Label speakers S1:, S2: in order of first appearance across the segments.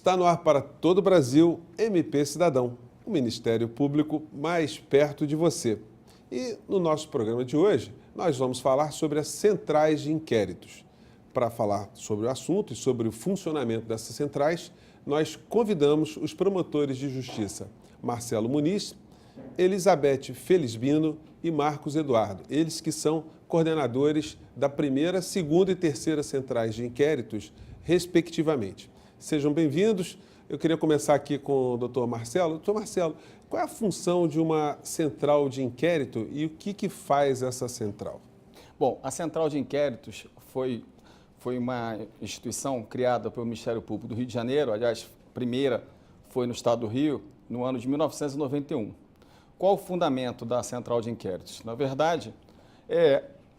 S1: Está no ar para todo o Brasil, MP Cidadão, o Ministério Público mais perto de você. E no nosso programa de hoje, nós vamos falar sobre as centrais de inquéritos. Para falar sobre o assunto e sobre o funcionamento dessas centrais, nós convidamos os promotores de justiça Marcelo Muniz, Elizabeth Felisbino e Marcos Eduardo, eles que são coordenadores da primeira, segunda e terceira centrais de inquéritos, respectivamente. Sejam bem-vindos. Eu queria começar aqui com o doutor Marcelo. Doutor Marcelo, qual é a função de uma central de inquérito e o que faz essa central?
S2: Bom, a central de inquéritos foi uma instituição criada pelo Ministério Público do Rio de Janeiro, aliás, a primeira foi no estado do Rio, no ano de 1991. Qual o fundamento da central de inquéritos? Na verdade,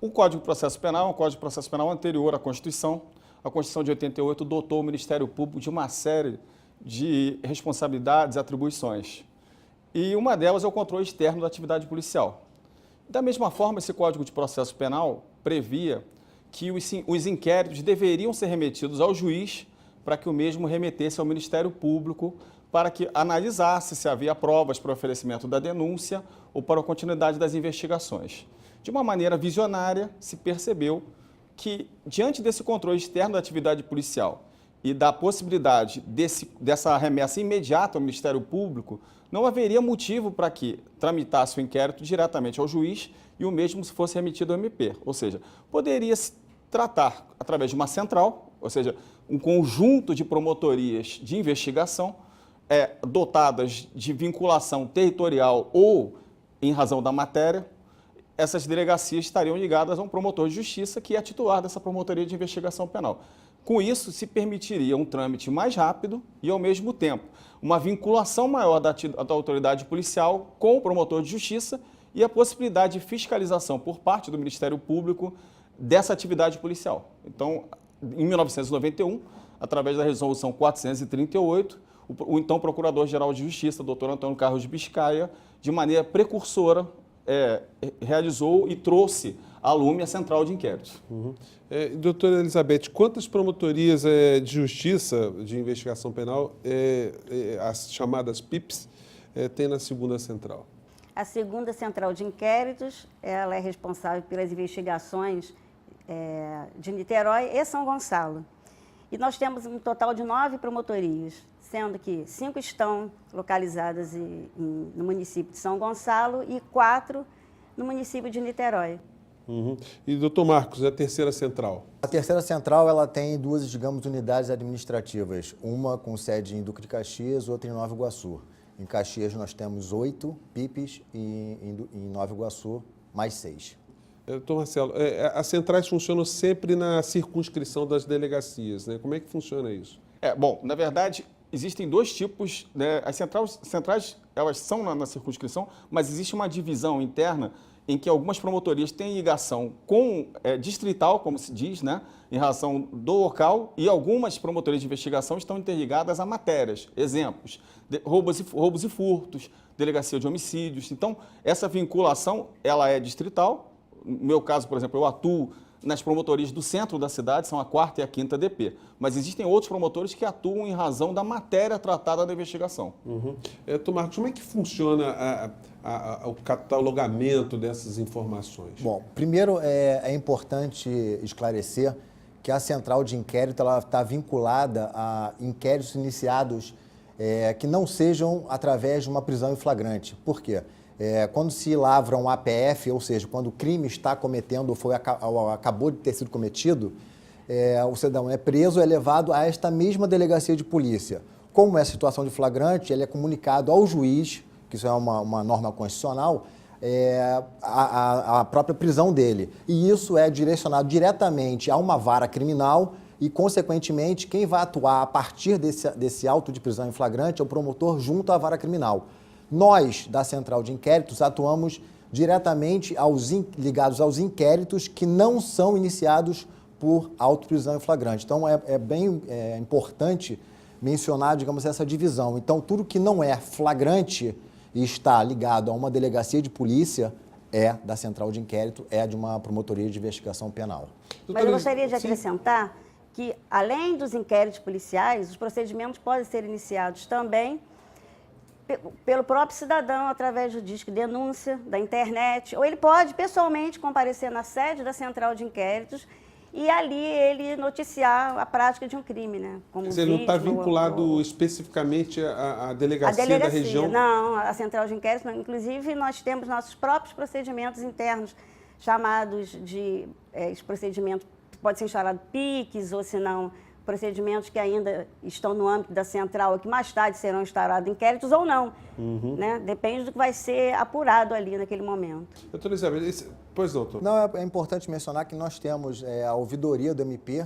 S2: o Código de Processo Penal é um Código de Processo Penal anterior à Constituição. A Constituição de 88 dotou o Ministério Público de uma série de responsabilidades e atribuições. E uma delas é o controle externo da atividade policial. Da mesma forma, esse Código de Processo Penal previa que os inquéritos deveriam ser remetidos ao juiz para que o mesmo remetesse ao Ministério Público para que analisasse se havia provas para o oferecimento da denúncia ou para a continuidade das investigações. De uma maneira visionária, se percebeu que, diante desse controle externo da atividade policial e da possibilidade dessa remessa imediata ao Ministério Público, não haveria motivo para que tramitasse o inquérito diretamente ao juiz e o mesmo se fosse remetido ao MP. Ou seja, poderia se tratar através de uma central, ou seja, um conjunto de promotorias de investigação dotadas de vinculação territorial ou em razão da matéria. Essas delegacias estariam ligadas a um promotor de justiça que é titular dessa promotoria de investigação penal. Com isso, se permitiria um trâmite mais rápido e, ao mesmo tempo, uma vinculação maior da autoridade policial com o promotor de justiça e a possibilidade de fiscalização por parte do Ministério Público dessa atividade policial. Então, em 1991, através da Resolução 438, o então Procurador-Geral de Justiça, doutor Antônio Carlos de Biscaia, de maneira precursora, realizou e trouxe à lume a central de inquéritos.
S1: Doutora Elizabeth, quantas promotorias de justiça de investigação penal, as chamadas PIPs, tem na segunda central?
S3: A segunda central de inquéritos, ela é responsável pelas investigações de Niterói e São Gonçalo. E nós temos um total de 9 promotorias, sendo que 5 estão localizadas no município de São Gonçalo e 4 no município de Niterói.
S1: E, doutor Marcos, a terceira central?
S4: A terceira central ela tem duas, digamos, unidades administrativas, uma com sede em Duque de Caxias, outra em Nova Iguaçu. Em Caxias nós temos 8 PIPs e em Nova Iguaçu mais 6.
S1: Doutor Marcelo, as centrais funcionam sempre na circunscrição das delegacias, né? Como é que funciona isso?
S2: Bom, na verdade, existem dois tipos, né? As centrais elas são na circunscrição, mas existe uma divisão interna em que algumas promotorias têm ligação com distrital, como se diz, né? Em razão do local, e algumas promotorias de investigação estão interligadas a matérias. Exemplos, roubos e furtos, delegacia de homicídios. Então, essa vinculação ela é distrital. No meu caso, por exemplo, eu atuo nas promotorias do centro da cidade, são a 4ª e a 5ª DP. Mas existem outros promotores que atuam em razão da matéria tratada da investigação.
S1: Doutor Marcos, como é que funciona o catalogamento dessas informações?
S4: Bom, primeiro é importante esclarecer que a central de inquérito está vinculada a inquéritos iniciados que não sejam através de uma prisão em flagrante. Por quê? Quando se lavra um APF, ou seja, quando o crime está cometendo ou acabou de ter sido cometido, o cidadão é preso, é levado a esta mesma delegacia de polícia. Como é a situação de flagrante, ele é comunicado ao juiz, que isso é uma norma constitucional, a própria prisão dele. E isso é direcionado diretamente a uma vara criminal e, consequentemente, quem vai atuar a partir desse auto de prisão em flagrante é o promotor junto à vara criminal. Nós, da Central de Inquéritos, atuamos diretamente ligados aos inquéritos que não são iniciados por auto-prisão em flagrante. Então, é bem importante mencionar, digamos, essa divisão. Então, tudo que não é flagrante e está ligado a uma delegacia de polícia da Central de Inquérito, de uma promotoria de investigação penal.
S3: Mas eu gostaria de acrescentar que, além dos inquéritos policiais, os procedimentos podem ser iniciados também pelo próprio cidadão, através do disque denúncia, da internet, ou ele pode pessoalmente comparecer na sede da Central de Inquéritos e ali ele noticiar a prática de um crime, né? Como
S1: Quer dizer, ele não está
S3: vítima
S1: vinculado especificamente à delegacia da região?
S3: Não, a Central de Inquéritos não. Inclusive, nós temos nossos próprios procedimentos internos, chamados de procedimentos, pode ser chamado PICs, ou se não, procedimentos que ainda estão no âmbito da central e que mais tarde serão instaurados inquéritos ou não. Né? Depende do que vai ser apurado ali naquele momento.
S1: Doutora Isabel, pois não, doutor.
S4: Não, é importante mencionar que nós temos a ouvidoria do MP,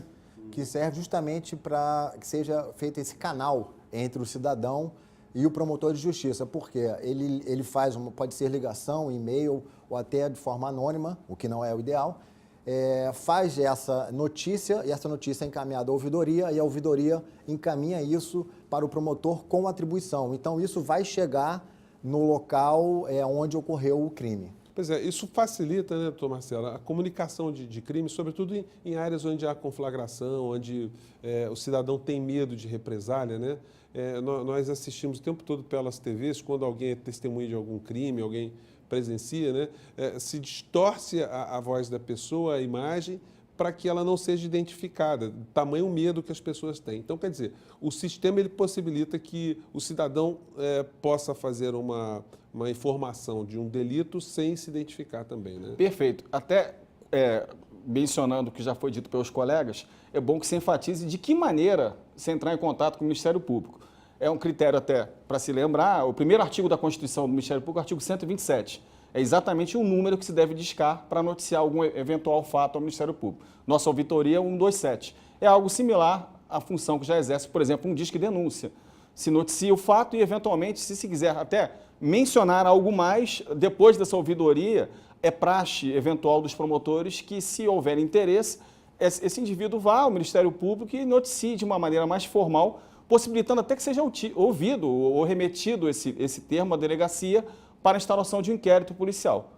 S4: que serve justamente para que seja feito esse canal entre o cidadão e o promotor de justiça, porque ele faz, pode ser ligação, e-mail ou até de forma anônima, o que não é o ideal, faz essa notícia, e essa notícia é encaminhada à ouvidoria, e a ouvidoria encaminha isso para o promotor com atribuição. Então, isso vai chegar no local onde ocorreu o crime.
S1: Pois é, isso facilita, né, doutor Marcelo, a comunicação de crimes, sobretudo em áreas onde há conflagração, onde o cidadão tem medo de represália, né? Nós assistimos o tempo todo pelas TVs, quando alguém é testemunha de algum crime, alguém presencia, né? Se distorce a voz da pessoa, a imagem, para que ela não seja identificada, tamanho medo que as pessoas têm. Então, quer dizer, o sistema ele possibilita que o cidadão possa fazer uma informação de um delito sem se identificar também, né?
S2: Perfeito. Até mencionando o que já foi dito pelos colegas, é bom que se enfatize de que maneira se entrar em contato com o Ministério Público. É um critério até para se lembrar, o primeiro artigo da Constituição do Ministério Público, artigo 127, é exatamente o número que se deve discar para noticiar algum eventual fato ao Ministério Público. Nossa auditoria é 127. É algo similar à função que já exerce, por exemplo, um disque denúncia. Se noticia o fato e, eventualmente, se quiser até mencionar algo mais, depois dessa ouvidoria, é praxe eventual dos promotores que, se houver interesse, esse indivíduo vá ao Ministério Público e noticie de uma maneira mais formal, possibilitando até que seja ouvido ou remetido esse termo à delegacia para a instauração de um inquérito policial.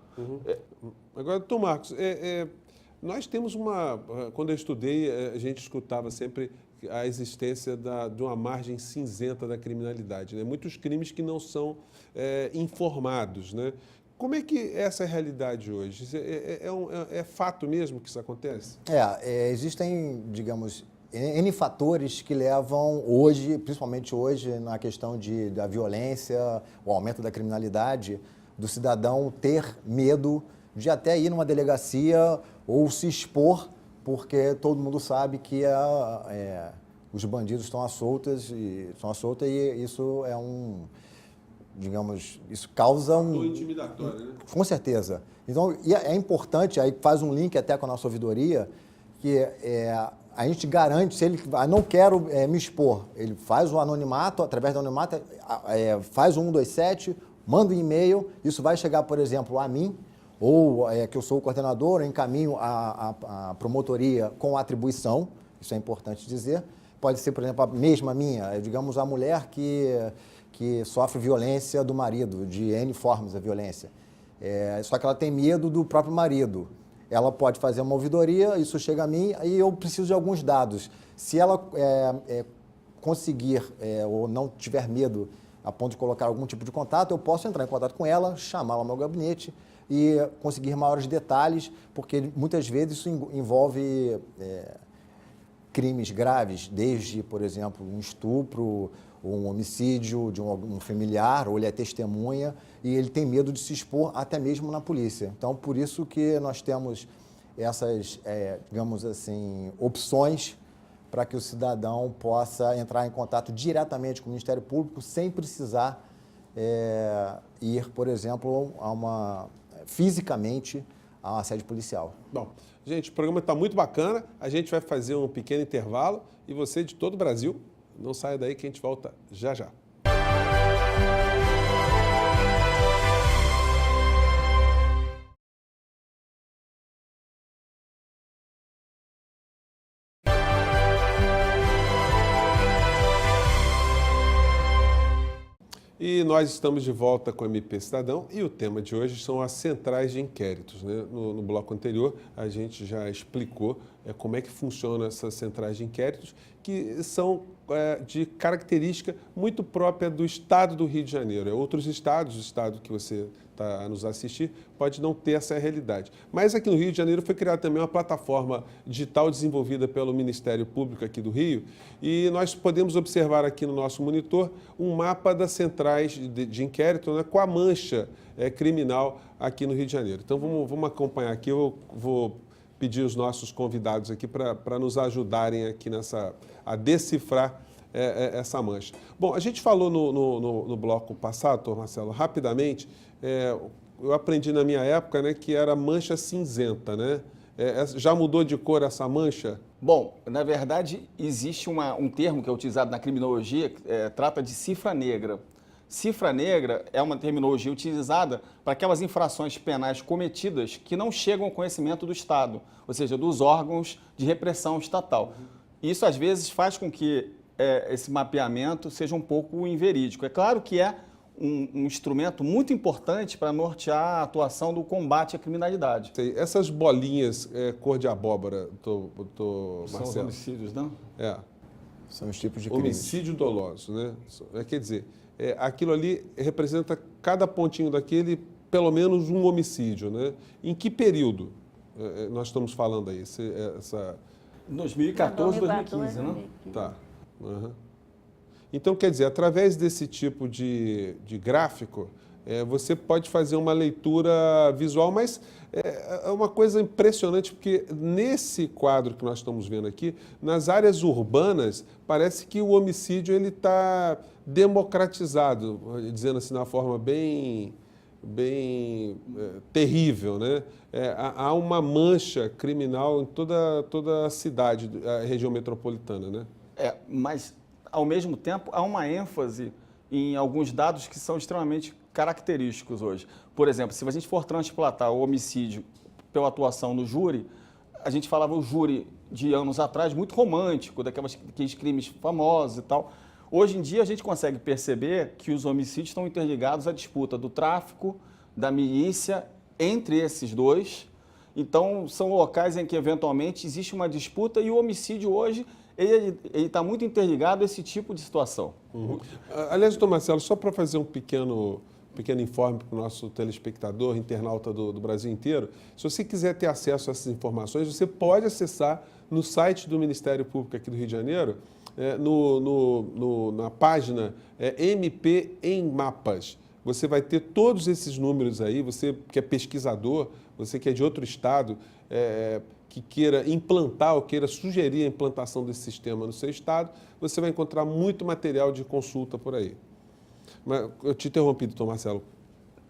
S1: Agora, doutor Marcos, nós temos quando eu estudei, a gente escutava sempre a existência de uma margem cinzenta da criminalidade, né? Muitos crimes que não são informados, né? Como é que essa é a realidade hoje? É fato mesmo que isso acontece?
S4: Existem, digamos, N fatores que levam hoje, principalmente hoje, na questão da violência, o aumento da criminalidade, do cidadão ter medo de até ir numa delegacia ou se expor, porque todo mundo sabe que os bandidos estão à solta e isso isso causa
S1: fator intimidatório, né?
S4: Com certeza. Então, é importante, aí faz um link até com a nossa ouvidoria, que a gente garante, se ele não quero me expor, ele faz o anonimato, através do anonimato, faz o 127, manda um e-mail, isso vai chegar, por exemplo, a mim, ou que eu sou o coordenador, eu encaminho a promotoria com atribuição, isso é importante dizer. Pode ser, por exemplo, a minha, digamos, a mulher que sofre violência do marido, de N formas de violência. Só que ela tem medo do próprio marido. Ela pode fazer uma ouvidoria, isso chega a mim e eu preciso de alguns dados. Se ela conseguir ou não tiver medo a ponto de colocar algum tipo de contato, eu posso entrar em contato com ela, chamá-la ao meu gabinete e conseguir maiores detalhes, porque muitas vezes isso envolve crimes graves, desde, por exemplo, um estupro, um homicídio de um familiar, ou ele é testemunha, e ele tem medo de se expor até mesmo na polícia. Então, por isso que nós temos essas, digamos assim, opções para que o cidadão possa entrar em contato diretamente com o Ministério Público sem precisar ir, por exemplo, fisicamente a uma sede policial.
S1: Bom, gente, o programa está muito bacana, a gente vai fazer um pequeno intervalo e você de todo o Brasil, não saia daí que a gente volta já já. E nós estamos de volta com o MP Cidadão e o tema de hoje são as centrais de inquéritos, né? No bloco anterior, a gente já explicou como é que funcionam essas centrais de inquéritos, que são de característica muito própria do Estado do Rio de Janeiro. Outros estados, o estado que você está a nos assistir, pode não ter essa realidade. Mas aqui no Rio de Janeiro foi criada também uma plataforma digital desenvolvida pelo Ministério Público aqui do Rio e nós podemos observar aqui no nosso monitor um mapa das centrais de inquérito, né, com a mancha criminal aqui no Rio de Janeiro. Então vamos acompanhar aqui, eu vou pedir os nossos convidados aqui para nos ajudarem aqui a decifrar essa mancha. Bom, a gente falou no bloco passado, doutor Marcelo, rapidamente, eu aprendi na minha época, né, que era mancha cinzenta, né? Já mudou de cor essa mancha?
S2: Bom, na verdade, existe um termo que é utilizado na criminologia, que trata de cifra negra. Cifra negra é uma terminologia utilizada para aquelas infrações penais cometidas que não chegam ao conhecimento do Estado, ou seja, dos órgãos de repressão estatal. Isso, às vezes, faz com que esse mapeamento seja um pouco inverídico. É claro que é um instrumento muito importante para nortear a atuação do combate à criminalidade.
S1: Essas bolinhas cor de abóbora, doutor Marcelo?
S2: São os homicídios, não?
S4: São os tipos de crimes.
S1: Homicídio doloso, né? Quer dizer, aquilo ali representa, cada pontinho daquele, pelo menos um homicídio, né? Em que período nós estamos falando aí?
S2: 2014, 2015, né?
S1: Tá. Uhum. Então, quer dizer, através desse tipo de gráfico, você pode fazer uma leitura visual, mas é uma coisa impressionante, porque nesse quadro que nós estamos vendo aqui, nas áreas urbanas, parece que o homicídio está democratizado, dizendo assim, de uma forma bem terrível, né? Há uma mancha criminal em toda a cidade, a região metropolitana, né?
S2: Mas, ao mesmo tempo, há uma ênfase em alguns dados que são extremamente característicos hoje. Por exemplo, se a gente for transplantar o homicídio pela atuação no júri, a gente falava o júri de anos atrás muito romântico, daqueles crimes famosos e tal. Hoje em dia, a gente consegue perceber que os homicídios estão interligados à disputa do tráfico, da milícia, entre esses dois. Então, são locais em que, eventualmente, existe uma disputa e o homicídio hoje ele está muito interligado a esse tipo de situação.
S1: Uhum. Aliás, doutor Marcelo, só para fazer um pequeno informe para o nosso telespectador, internauta do Brasil inteiro, se você quiser ter acesso a essas informações, você pode acessar no site do Ministério Público aqui do Rio de Janeiro, na página MP em Mapas. Você vai ter todos esses números aí, você que é pesquisador, você que é de outro estado, que queira implantar ou queira sugerir a implantação desse sistema no seu estado, você vai encontrar muito material de consulta por aí. Mas eu te interrompi, doutor Marcelo.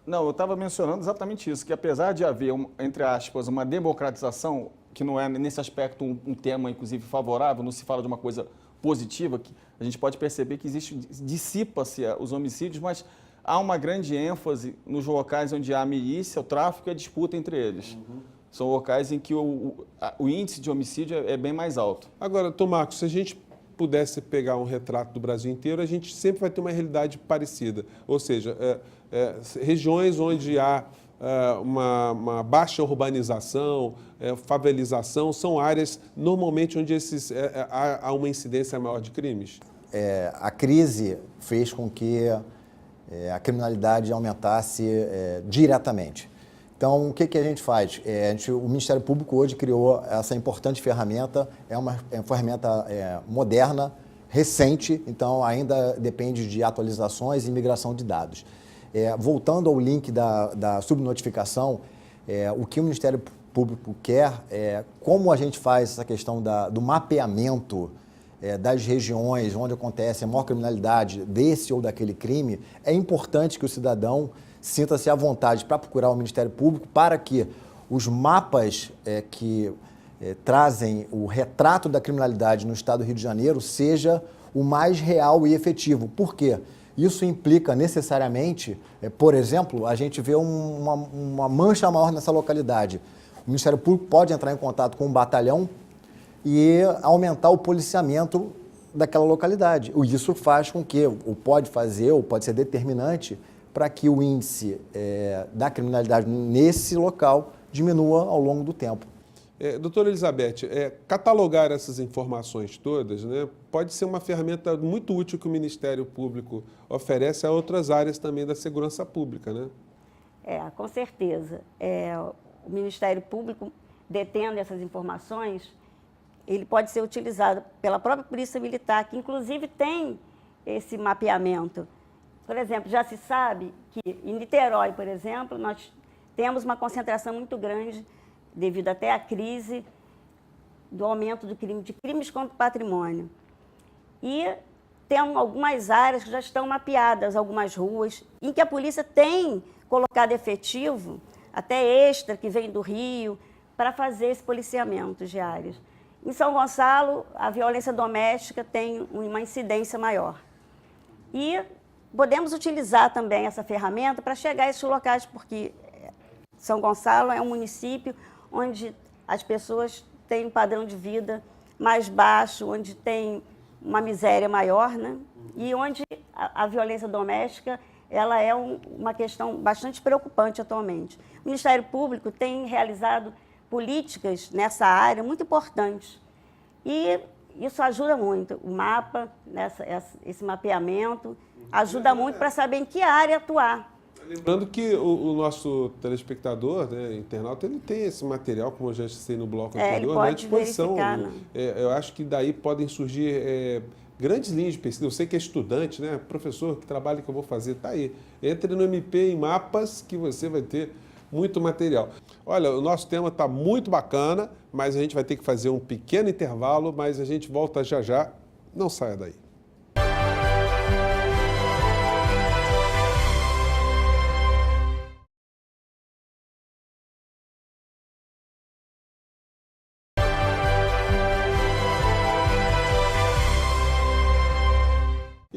S2: Não, eu estava mencionando exatamente isso, que apesar de haver, entre aspas, uma democratização, que não é nesse aspecto um tema, inclusive, favorável, não se fala de uma coisa positiva, que a gente pode perceber que dissipa-se os homicídios, mas há uma grande ênfase nos locais onde há a milícia, o tráfico e a disputa entre eles. Uhum. São locais em que o índice de homicídio é bem mais alto.
S1: Agora, doutor Marcos, se a gente pudesse pegar um retrato do Brasil inteiro, a gente sempre vai ter uma realidade parecida. Ou seja, regiões onde há uma baixa urbanização, favelização, são áreas normalmente onde há uma incidência maior de crimes?
S4: A crise fez com que a criminalidade aumentasse diretamente. Então, o que a gente faz? O Ministério Público hoje criou essa importante ferramenta, é uma ferramenta moderna, recente, então ainda depende de atualizações e migração de dados. Voltando ao link da subnotificação, o que o Ministério Público quer como a gente faz essa questão do mapeamento das regiões onde acontece a maior criminalidade desse ou daquele crime, é importante que o cidadão sinta-se à vontade para procurar o Ministério Público para que os mapas que trazem o retrato da criminalidade no estado do Rio de Janeiro seja o mais real e efetivo. Por quê? Isso implica necessariamente, por exemplo, a gente vê uma mancha maior nessa localidade. O Ministério Público pode entrar em contato com um batalhão e aumentar o policiamento daquela localidade. Isso faz com que, ou pode fazer, ou pode ser determinante para que o índice da criminalidade nesse local diminua ao longo do tempo.
S1: Doutora Elizabeth, catalogar essas informações todas, né, pode ser uma ferramenta muito útil que o Ministério Público oferece a outras áreas também da segurança pública, né?
S3: Com certeza. O Ministério Público, detendo essas informações, ele pode ser utilizado pela própria Polícia Militar, que inclusive tem esse mapeamento. Por exemplo, já se sabe que em Niterói, por exemplo, nós temos uma concentração muito grande, devido até à crise do aumento do crime, de crimes contra o patrimônio. E tem algumas áreas que já estão mapeadas, algumas ruas, em que a polícia tem colocado efetivo, até extra, que vem do Rio, para fazer esse policiamento diário. Em São Gonçalo, a violência doméstica tem uma incidência maior. E podemos utilizar também essa ferramenta para chegar a esses locais, porque São Gonçalo é um município onde as pessoas têm um padrão de vida mais baixo, onde tem uma miséria maior, né? E onde a violência doméstica ela é uma questão bastante preocupante atualmente. O Ministério Público tem realizado políticas nessa área muito importantes e isso ajuda muito. O mapa, esse mapeamento, ajuda muito para saber em que área atuar.
S1: Lembrando que o nosso telespectador, né, internauta, ele tem esse material, como eu já citei no bloco anterior, à disposição. Eu acho que daí podem surgir grandes linhas de pesquisa. Eu sei que é estudante, né, professor, que trabalho que eu vou fazer, está aí. Entre no MP em mapas que você vai ter muito material. Olha, o nosso tema está muito bacana, mas a gente vai ter que fazer um pequeno intervalo, mas a gente volta já já. Não saia daí.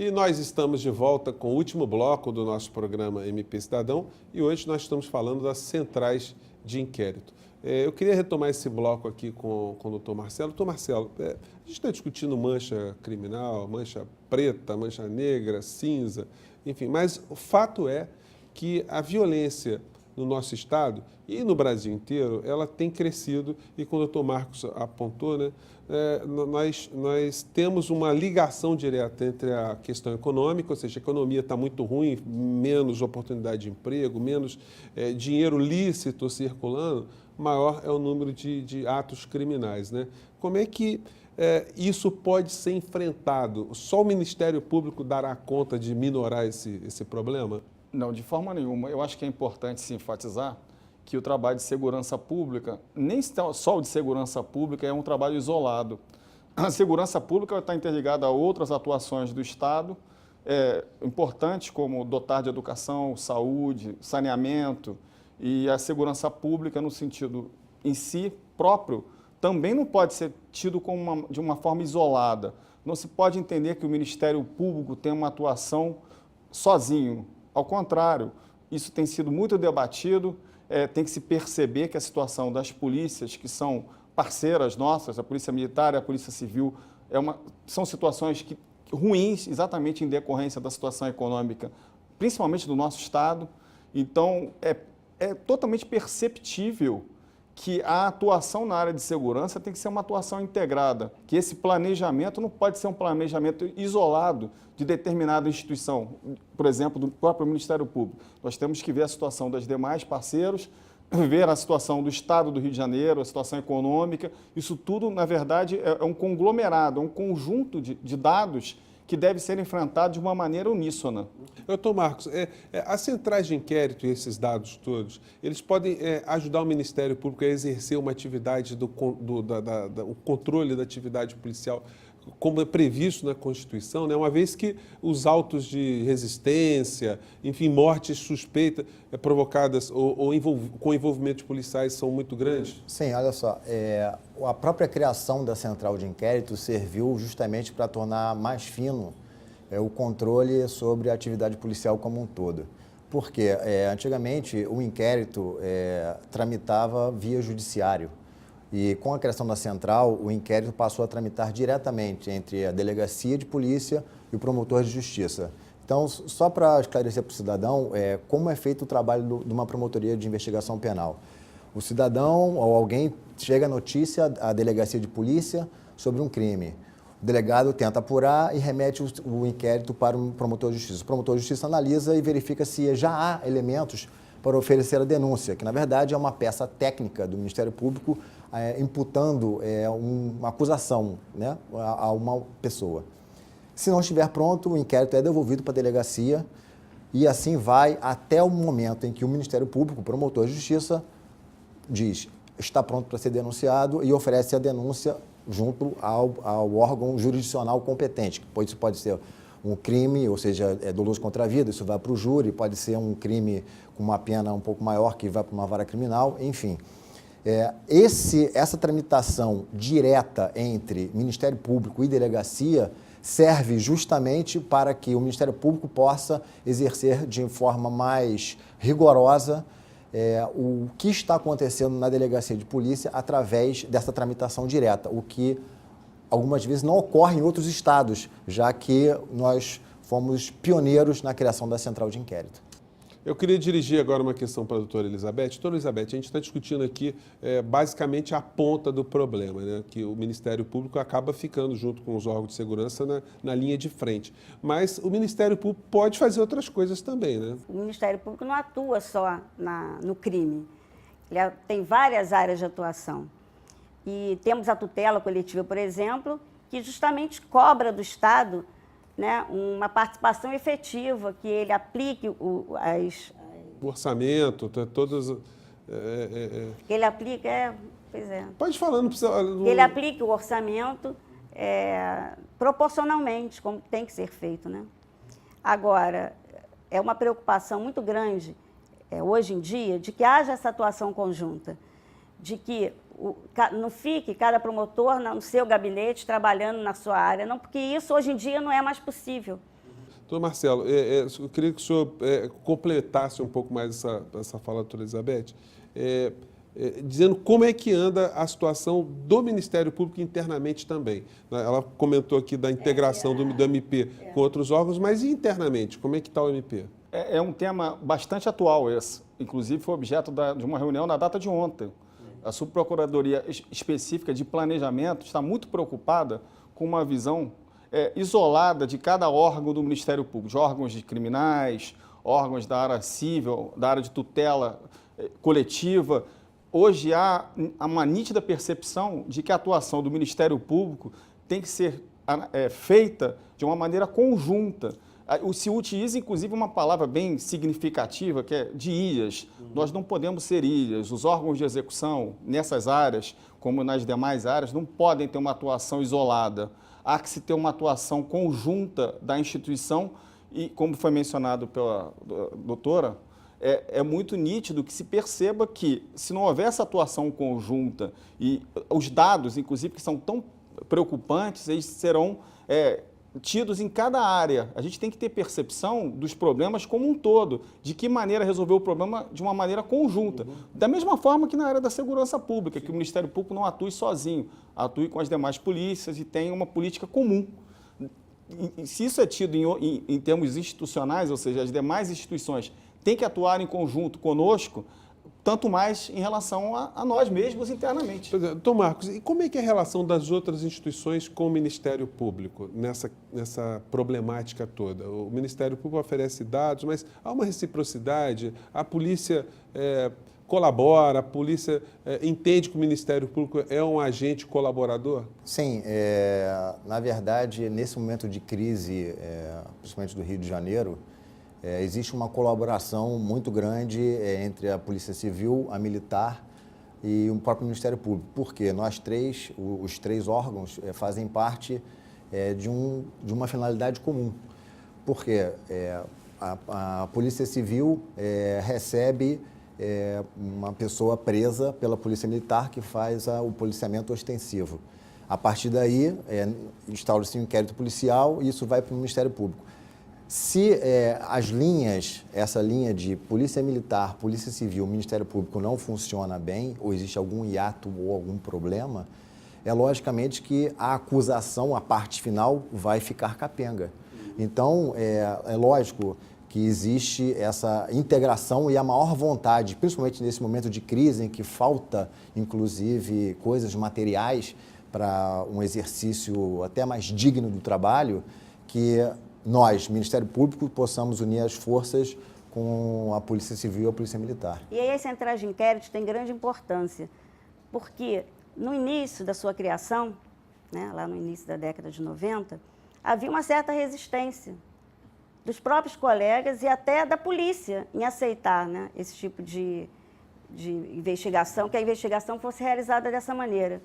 S1: E nós estamos de volta com o último bloco do nosso programa MP Cidadão e hoje nós estamos falando das centrais de inquérito. Eu queria retomar esse bloco aqui com o doutor Marcelo. Doutor Marcelo, a gente está discutindo mancha criminal, mancha preta, mancha negra, cinza, enfim, mas o fato é que a violência no nosso estado e no Brasil inteiro, ela tem crescido e, como o doutor Marcos apontou, né, nós temos uma ligação direta entre a questão econômica, ou seja, a economia está muito ruim, menos oportunidade de emprego, menos dinheiro lícito circulando, maior é o número de atos criminais, né? Como é que isso pode ser enfrentado? Só o Ministério Público dará conta de minorar esse problema?
S2: Não, de forma nenhuma. Eu acho que é importante se enfatizar que o trabalho de segurança pública, nem só o de segurança pública, é um trabalho isolado. A segurança pública está interligada a outras atuações do Estado, importantes como dotar de educação, saúde, saneamento, e a segurança pública, no sentido em si próprio, também não pode ser tido de uma forma isolada. Não se pode entender que o Ministério Público tem uma atuação sozinho. Ao contrário, isso tem sido muito debatido, tem que se perceber que a situação das polícias, que são parceiras nossas, a Polícia Militar e a Polícia Civil, são situações ruins, exatamente em decorrência da situação econômica, principalmente do nosso Estado. Então, é totalmente perceptível que a atuação na área de segurança tem que ser uma atuação integrada, que esse planejamento não pode ser um planejamento isolado de determinada instituição, por exemplo, do próprio Ministério Público. Nós temos que ver a situação dos demais parceiros, ver a situação do Estado do Rio de Janeiro, a situação econômica. Isso tudo, na verdade, é um conglomerado, é um conjunto de dados que deve ser enfrentado de uma maneira uníssona.
S1: Doutor Marcos, as centrais de inquérito e esses dados todos, eles podem ajudar o Ministério Público a exercer uma atividade o controle da atividade policial, como é previsto na Constituição, né? Uma vez que os autos de resistência, enfim, mortes suspeitas provocadas com envolvimento de policiais são muito grandes?
S4: Sim, olha só, a própria criação da central de inquérito serviu justamente para tornar mais fino o controle sobre a atividade policial como um todo. Porque antigamente o inquérito tramitava via judiciário. E com a criação da central, o inquérito passou a tramitar diretamente entre a delegacia de polícia e o promotor de justiça. Então, só para esclarecer para o cidadão, como é feito o trabalho de uma promotoria de investigação penal. O cidadão ou alguém chega a notícia à delegacia de polícia sobre um crime. O delegado tenta apurar e remete o inquérito para o promotor de justiça. O promotor de justiça analisa e verifica se já há elementos para oferecer a denúncia, que na verdade é uma peça técnica do Ministério Público imputando uma acusação, né, a uma pessoa. Se não estiver pronto, o inquérito é devolvido para a delegacia e assim vai até o momento em que o Ministério Público, o promotor de justiça, diz está pronto para ser denunciado e oferece a denúncia junto ao órgão jurisdicional competente, que isso pode ser um crime, ou seja, doloso contra a vida, isso vai para o júri, pode ser um crime com uma pena um pouco maior, que vai para uma vara criminal, enfim. Essa tramitação direta entre Ministério Público e delegacia serve justamente para que o Ministério Público possa exercer de forma mais rigorosa o que está acontecendo na delegacia de polícia através dessa tramitação direta, o que algumas vezes não ocorre em outros estados, já que nós fomos pioneiros na criação da central de inquérito.
S1: Eu queria dirigir agora uma questão para a doutora Elizabeth. Doutora Elizabeth, a gente está discutindo aqui basicamente a ponta do problema, né? Que o Ministério Público acaba ficando junto com os órgãos de segurança na linha de frente. Mas o Ministério Público pode fazer outras coisas também, né?
S3: O Ministério Público não atua só no crime. Ele tem várias áreas de atuação. E temos a tutela coletiva, por exemplo, que justamente cobra do Estado, né, uma participação efetiva, que ele aplique
S1: o orçamento, todas...
S3: Ele aplica...
S1: Pode falar, não precisa...
S3: Ele aplique o orçamento proporcionalmente, como tem que ser feito, né? Agora, é uma preocupação muito grande, hoje em dia, de que haja essa atuação conjunta, de que não fique cada promotor no seu gabinete trabalhando na sua área, não, porque isso hoje em dia não é mais possível.
S1: Doutor Marcelo, eu queria que o senhor completasse um pouco mais essa fala da doutora Elizabeth, dizendo como é que anda a situação do Ministério Público internamente também. Ela comentou aqui da integração do MP com outros órgãos, mas e internamente, como é que está o MP?
S2: É um tema bastante atual esse, inclusive foi objeto de uma reunião na data de ontem. A Subprocuradoria Específica de Planejamento está muito preocupada com uma visão isolada de cada órgão do Ministério Público, de órgãos de criminais, órgãos da área civil, da área de tutela coletiva. Hoje há uma nítida percepção de que a atuação do Ministério Público tem que ser feita de uma maneira conjunta. Se utiliza, inclusive, uma palavra bem significativa, que é de ilhas. Nós não podemos ser ilhas. Os órgãos de execução, nessas áreas, como nas demais áreas, não podem ter uma atuação isolada. Há que se ter uma atuação conjunta da instituição e, como foi mencionado pela doutora, é muito nítido que se perceba que, se não houver essa atuação conjunta e os dados, inclusive, que são tão preocupantes, eles serão tidos em cada área. A gente tem que ter percepção dos problemas como um todo, de que maneira resolver o problema de uma maneira conjunta. Da mesma forma que na área da segurança pública, que o Ministério Público não atue sozinho, atue com as demais polícias e tenha uma política comum. E se isso é tido em termos institucionais, ou seja, as demais instituições têm que atuar em conjunto conosco, tanto mais em relação a nós mesmos internamente.
S1: Doutor Marcos, e como é que é a relação das outras instituições com o Ministério Público nessa problemática toda? O Ministério Público oferece dados, mas há uma reciprocidade, a polícia colabora, a polícia entende que o Ministério Público é um agente colaborador?
S4: Sim, na verdade, nesse momento de crise, principalmente do Rio de Janeiro, existe uma colaboração muito grande entre a Polícia Civil, a Militar e o próprio Ministério Público. Porque os três órgãos fazem parte de uma finalidade comum. Porque a Polícia Civil recebe uma pessoa presa pela Polícia Militar que faz o policiamento ostensivo. A partir daí, instaura-se um inquérito policial e isso vai para o Ministério Público. Se as linhas, essa linha de Polícia Militar, Polícia Civil, Ministério Público não funciona bem, ou existe algum hiato ou algum problema, é logicamente que a acusação, a parte final, vai ficar capenga. Então, é lógico que existe essa integração e a maior vontade, principalmente nesse momento de crise em que falta, inclusive, coisas materiais para um exercício até mais digno do trabalho, que nós, Ministério Público, possamos unir as forças com a Polícia Civil e a Polícia Militar.
S3: E aí as centrais de inquérito têm grande importância, porque no início da sua criação, né, lá no início da década de 90, havia uma certa resistência dos próprios colegas e até da polícia em aceitar, né, esse tipo de investigação, que a investigação fosse realizada dessa maneira.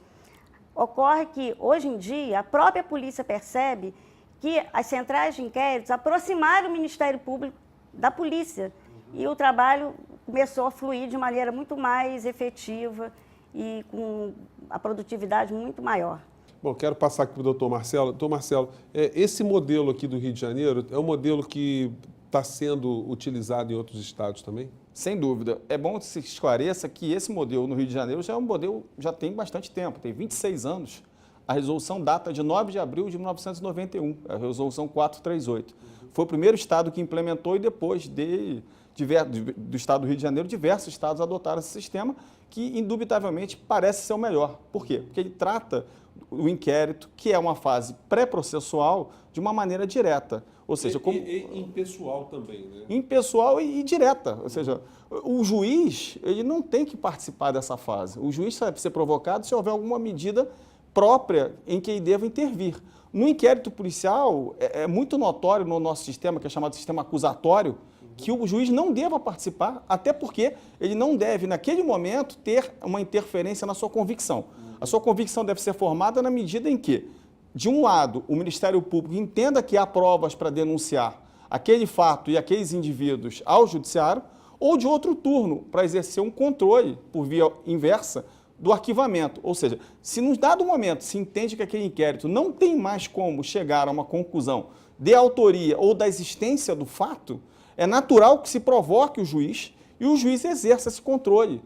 S3: Ocorre que, hoje em dia, a própria polícia percebe que as centrais de inquéritos aproximaram o Ministério Público da polícia e o trabalho começou a fluir de maneira muito mais efetiva e com a produtividade muito maior.
S1: Bom, quero passar aqui para o doutor Marcelo. Doutor Marcelo, esse modelo aqui do Rio de Janeiro é um modelo que está sendo utilizado em outros estados também?
S2: Sem dúvida. É bom que se esclareça que esse modelo no Rio de Janeiro já é um modelo, já tem bastante tempo, tem 26 anos. A resolução data de 9 de abril de 1991, a resolução 438. Foi o primeiro estado que implementou e depois do estado do Rio de Janeiro, diversos estados adotaram esse sistema que, indubitavelmente, parece ser o melhor. Por quê? Porque ele trata o inquérito, que é uma fase pré-processual, de uma maneira direta. Ou seja,
S1: e impessoal também, né?
S2: Impessoal e direta. Ou seja, o juiz ele não tem que participar dessa fase. O juiz vai ser provocado se houver alguma medida própria em que ele deva intervir. No inquérito policial, é muito notório no nosso sistema, que é chamado sistema acusatório, que o juiz não deva participar, até porque ele não deve, naquele momento, ter uma interferência na sua convicção. A sua convicção deve ser formada na medida em que, de um lado, o Ministério Público entenda que há provas para denunciar aquele fato e aqueles indivíduos ao judiciário, ou de outro turno, para exercer um controle, por via inversa, do arquivamento. Ou seja, se num dado momento se entende que aquele inquérito não tem mais como chegar a uma conclusão de autoria ou da existência do fato, é natural que se provoque o juiz e o juiz exerça esse controle,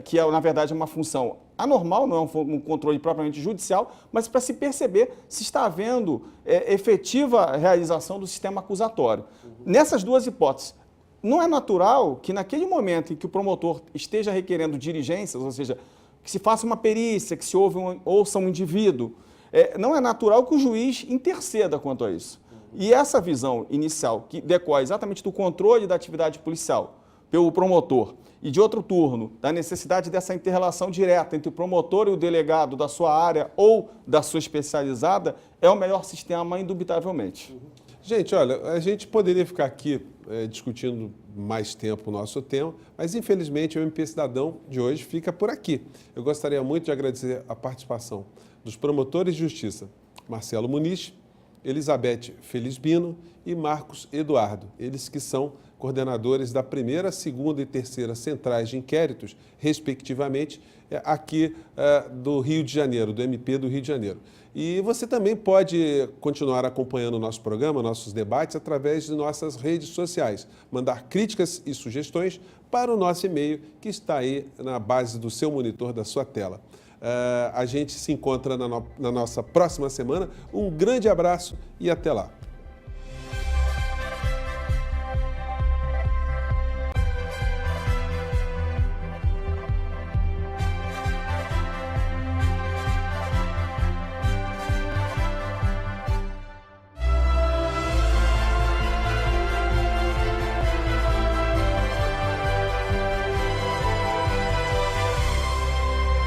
S2: que na verdade é uma função anormal, não é um controle propriamente judicial, mas para se perceber se está havendo efetiva realização do sistema acusatório. Nessas duas hipóteses, não é natural que naquele momento em que o promotor esteja requerendo diligências, ou seja, que se faça uma perícia, que se ouça um indivíduo, não é natural que o juiz interceda quanto a isso. E essa visão inicial, que decorre exatamente do controle da atividade policial pelo promotor, e de outro turno, da necessidade dessa inter-relação direta entre o promotor e o delegado da sua área ou da sua especializada, é o melhor sistema, indubitavelmente.
S1: Gente, olha, a gente poderia ficar aqui discutindo mais tempo o nosso tema, mas infelizmente o MP Cidadão de hoje fica por aqui. Eu gostaria muito de agradecer a participação dos promotores de justiça, Marcelo Muniz, Elizabeth Felizbino e Marcos Eduardo, eles que são coordenadores da primeira, segunda e terceira centrais de inquéritos, respectivamente, aqui do Rio de Janeiro, do MP do Rio de Janeiro. E você também pode continuar acompanhando o nosso programa, nossos debates, através de nossas redes sociais. Mandar críticas e sugestões para o nosso e-mail, que está aí na base do seu monitor, da sua tela. A gente se encontra na nossa próxima semana. Um grande abraço e até lá.